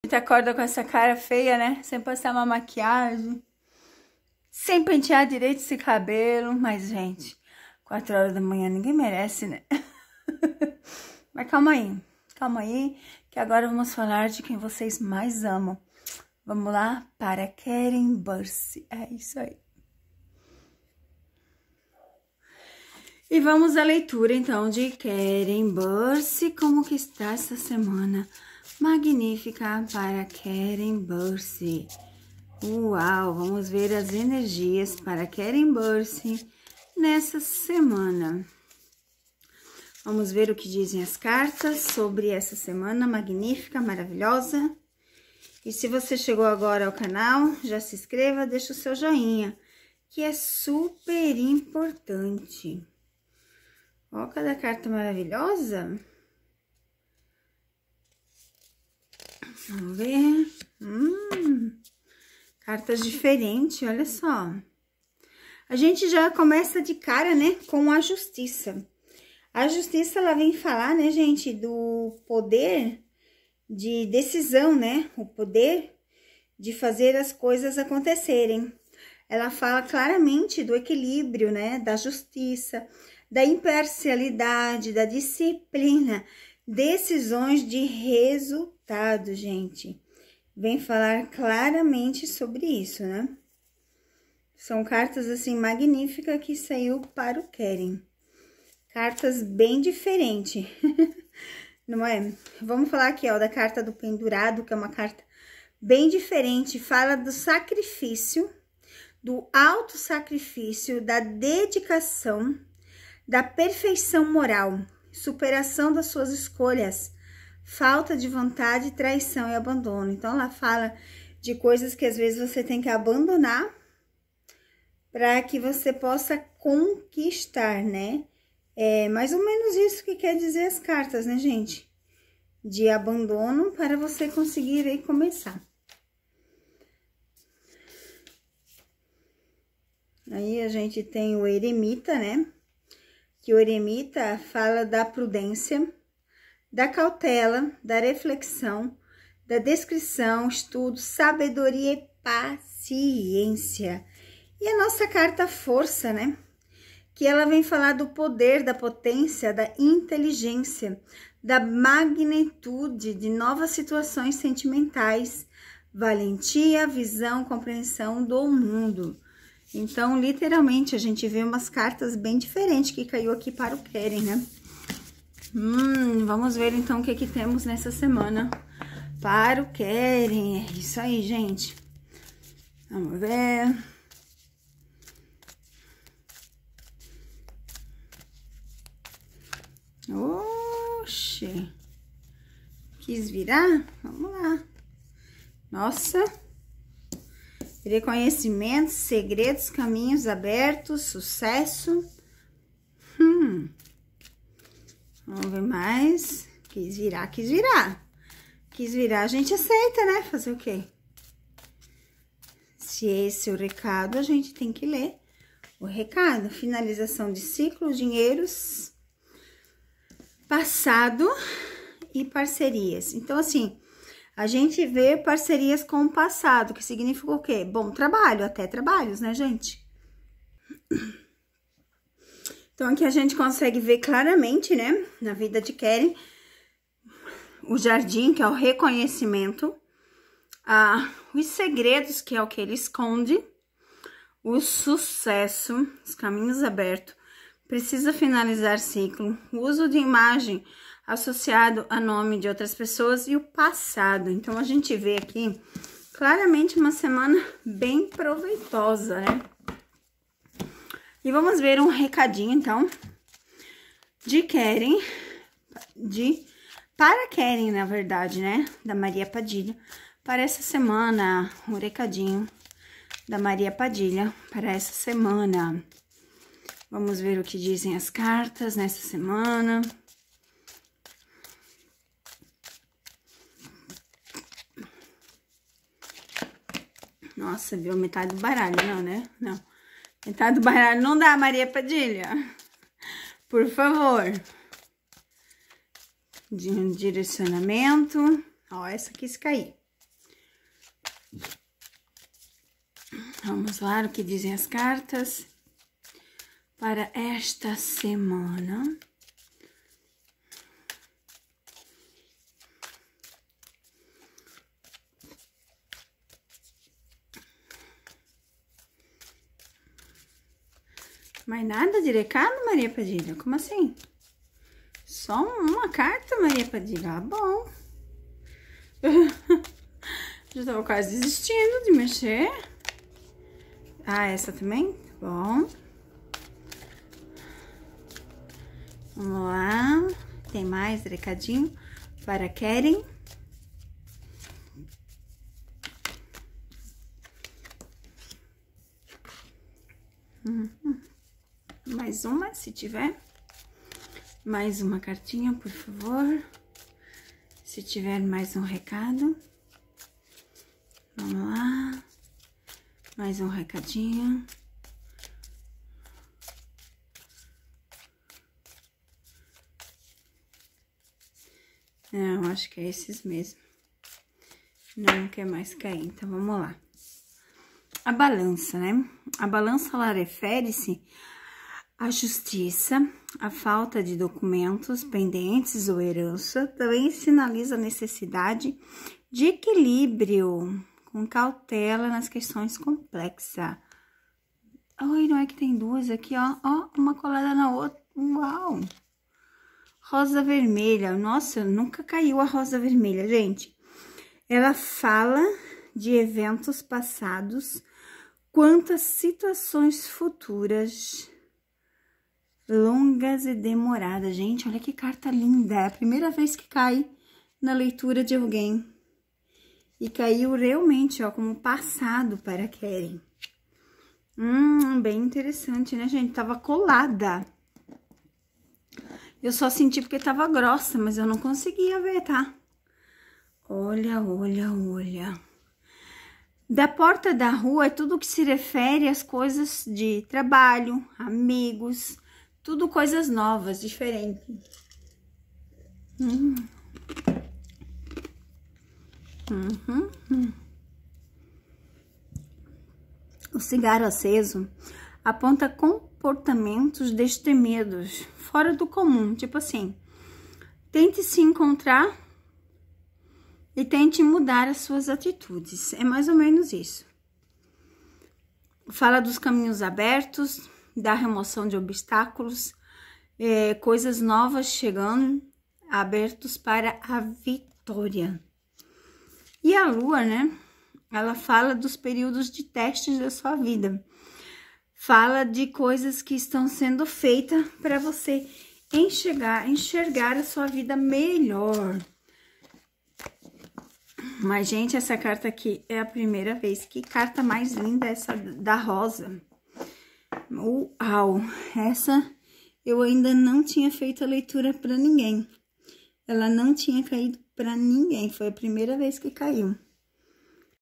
gente acorda com essa cara feia, né? Sem passar uma maquiagem, sem pentear direito esse cabelo. Mas, gente, 4 horas da manhã ninguém merece, né? Mas calma aí, que agora vamos falar de quem vocês mais amam. Vamos lá para Keren Bursi. É isso aí. E vamos à leitura, então, de Keren Bursi. Como que está essa semana magnífica para Keren Bursi? Uau! Vamos ver as energias para Keren Bursi nessa semana. Vamos ver o que dizem as cartas sobre essa semana magnífica, maravilhosa. E se você chegou agora ao canal, já se inscreva, deixa o seu joinha, que é super importante. Ó, cada carta maravilhosa. Vamos ver. Cartas diferentes, olha só. A gente já começa de cara, né, com a justiça. A justiça, ela vem falar, né, gente, do poder de decisão, né? O poder de fazer as coisas acontecerem. Ela fala claramente do equilíbrio, né, da justiça, da imparcialidade, da disciplina, decisões de resultado, gente. Vem falar claramente sobre isso, né? São cartas, assim, magníficas que saiu para o Keren. Cartas bem diferentes, não é? Vamos falar aqui, ó, da carta do pendurado, que é uma carta bem diferente. Fala do sacrifício, do autossacrifício, da dedicação, da perfeição moral, superação das suas escolhas, falta de vontade, traição e abandono. Então, ela fala de coisas que às vezes você tem que abandonar para que você possa conquistar, né? É mais ou menos isso que quer dizer as cartas, né, gente? De abandono para você conseguir aí começar. Aí a gente tem o eremita, né? Que o eremita fala da prudência, da cautela, da reflexão, da descrição, estudo, sabedoria e paciência. E a nossa carta força, né? Que ela vem falar do poder, da potência, da inteligência, da magnitude de novas situações sentimentais, valentia, visão, compreensão do mundo. Então, literalmente, a gente vê umas cartas bem diferentes que caiu aqui para o Keren, né? Vamos ver, então, o que temos nessa semana para o Keren. É isso aí, gente. Vamos ver. Oxê. Quis virar? Vamos lá. Nossa. Reconhecimento, segredos, caminhos abertos, sucesso. Vamos ver mais. Quis virar, quis virar. Quis virar, a gente aceita, né? Fazer o quê? Se esse é o recado, a gente tem que ler o recado. Finalização de ciclo, dinheiros, passado e parcerias. Então, assim, a gente vê parcerias com o passado, que significa o quê? Bom trabalho, até trabalhos, né, gente? Então, aqui a gente consegue ver claramente, né, na vida de Keren, o jardim, que é o reconhecimento, os segredos, que é o que ele esconde, o sucesso, os caminhos abertos, precisa finalizar ciclo, o uso de imagem associado a nome de outras pessoas e o passado. Então, a gente vê aqui claramente uma semana bem proveitosa, né? E vamos ver um recadinho, então, de Keren, para Keren, na verdade, né? Da Maria Padilha, para essa semana, um recadinho da Maria Padilha para essa semana. Vamos ver o que dizem as cartas nessa semana. Nossa, viu metade do baralho, não, né? Não. Metade do baralho não dá, Maria Padilha. Por favor. De um direcionamento. Ó, essa quis cair. Vamos lá, o que dizem as cartas para esta semana. Mas nada de recado, Maria Padilha? Como assim? Só uma carta, Maria Padilha? Ah, bom. Já tava quase desistindo de mexer. Ah, essa também? Bom. Vamos lá. Tem mais recadinho para Keren. Mais uma, se tiver. Mais uma cartinha, por favor. Se tiver mais um recado. Vamos lá. Mais um recadinho. Não, acho que é esses mesmo. Não quer mais cair, então vamos lá. A balança, né? A balança, ela refere-se à justiça, à falta de documentos pendentes ou herança. Também sinaliza a necessidade de equilíbrio, com cautela nas questões complexas. Ai, não é que tem duas aqui, ó. Ó, uma colada na outra. Uau! Rosa vermelha. Nossa, nunca caiu a rosa vermelha, gente. Ela fala de eventos passados, quantas situações futuras, longas e demoradas. Gente, olha que carta linda. É a primeira vez que cai na leitura de alguém. E caiu realmente, ó, como passado para Keren. Bem interessante, né, gente? Tava colada. Eu só senti porque tava grossa, mas eu não conseguia ver, tá? Olha, olha, olha. Da porta da rua é tudo que se refere às coisas de trabalho, amigos, tudo coisas novas, diferentes. O cigarro aceso aponta comportamentos destemidos, fora do comum, tipo assim, tente se encontrar e tente mudar as suas atitudes, é mais ou menos isso. Fala dos caminhos abertos, da remoção de obstáculos, coisas novas chegando, abertos para a vitória. E a lua, né? Ela fala dos períodos de testes da sua vida. Fala de coisas que estão sendo feitas para você enxergar a sua vida melhor. Mas, gente, essa carta aqui é a primeira vez. Que carta mais linda essa da rosa. Uau! Essa eu ainda não tinha feito a leitura para ninguém. Ela não tinha caído para ninguém. Foi a primeira vez que caiu.